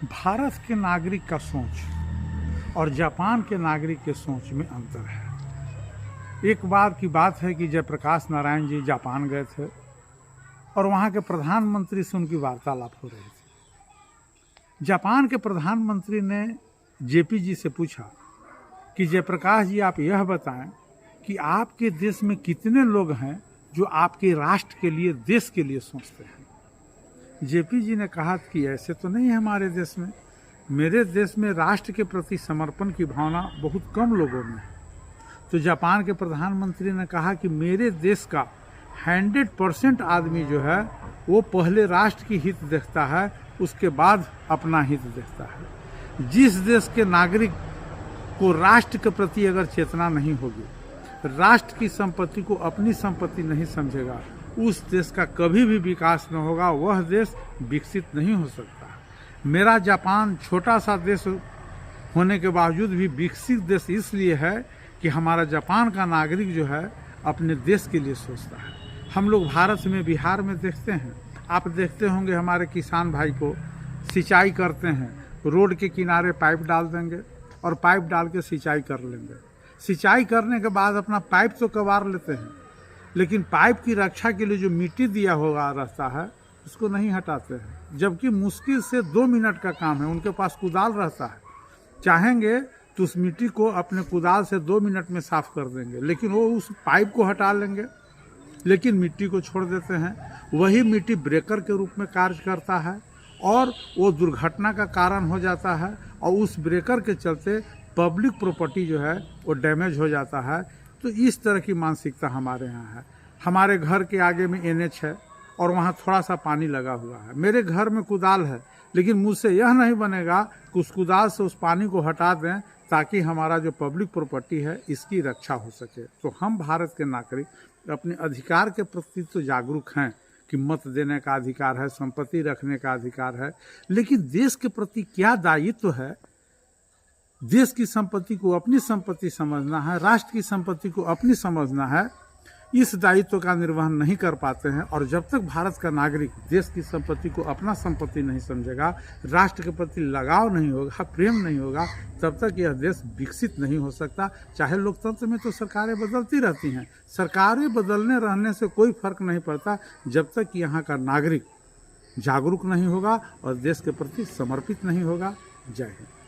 भारत के नागरिक का सोच और जापान के नागरिक के सोच में अंतर है। एक बार की बात है कि जयप्रकाश नारायण जी जापान गए थे और वहाँ के प्रधानमंत्री से उनकी वार्तालाप हो रही थी। जापान के प्रधानमंत्री ने जेपी जी से पूछा कि जयप्रकाश जी, आप यह बताएं कि आपके देश में कितने लोग हैं जो आपके राष्ट्र के लिए, देश के लिए सोचते हैं। जेपी जी ने कहा कि ऐसे तो नहीं है हमारे देश में। मेरे देश में राष्ट्र के प्रति समर्पण की भावना बहुत कम लोगों में है। तो जापान के प्रधानमंत्री ने कहा कि मेरे देश का 100% आदमी जो है वो पहले राष्ट्र की हित देखता है, उसके बाद अपना हित देखता है। जिस देश के नागरिक को राष्ट्र के प्रति अगर चेतना नहीं होगी, राष्ट्र की संपत्ति को अपनी संपत्ति नहीं समझेगा, उस देश का कभी भी विकास न होगा, वह देश विकसित नहीं हो सकता। मेरा जापान छोटा सा देश होने के बावजूद भी विकसित देश इसलिए है कि हमारा जापान का नागरिक जो है अपने देश के लिए सोचता है। हम लोग भारत में, बिहार में देखते हैं, आप देखते होंगे हमारे किसान भाई को सिंचाई करते हैं, रोड के किनारे पाइप डाल देंगे और पाइप डाल के सिंचाई कर लेंगे। सिंचाई करने के बाद अपना पाइप तो कबार लेते हैं, लेकिन पाइप की रक्षा के लिए जो मिट्टी दिया होगा रहता है उसको नहीं हटाते हैं। जबकि मुश्किल से 2 मिनट का काम है, उनके पास कुदाल रहता है, चाहेंगे तो उस मिट्टी को अपने कुदाल से 2 मिनट में साफ कर देंगे, लेकिन वो उस पाइप को हटा लेंगे, लेकिन मिट्टी को छोड़ देते हैं। वही मिट्टी ब्रेकर के रूप में कार्य करता है और वो दुर्घटना का कारण हो जाता है और उस ब्रेकर के चलते पब्लिक प्रॉपर्टी जो है वो डैमेज हो जाता है। तो इस तरह की मानसिकता हमारे यहाँ है। हमारे घर के आगे में एनएच है और वहाँ थोड़ा सा पानी लगा हुआ है। मेरे घर में कुदाल है, लेकिन मुझसे यह नहीं बनेगा कि उस कुदाल से उस पानी को हटा दें ताकि हमारा जो पब्लिक प्रॉपर्टी है इसकी रक्षा हो सके। तो हम भारत के नागरिक अपने अधिकार के प्रति तो जागरूक हैं कि मत देने का अधिकार है, संपत्ति रखने का अधिकार है, लेकिन देश के प्रति क्या दायित्व है। देश की संपत्ति को अपनी संपत्ति समझना है, राष्ट्र की संपत्ति को अपनी समझना है। इस दायित्व का निर्वहन नहीं कर पाते हैं और जब तक भारत का नागरिक देश की संपत्ति को अपना संपत्ति नहीं समझेगा, राष्ट्र के प्रति लगाव नहीं होगा, प्रेम नहीं होगा, तब तक यह देश विकसित नहीं हो सकता। चाहे लोकतंत्र में तो सरकारें बदलती रहती हैं, सरकारें बदलने रहने से कोई फर्क नहीं पड़ता जब तक यहाँ का नागरिक जागरूक नहीं होगा और देश के प्रति समर्पित नहीं होगा। जय हिंद।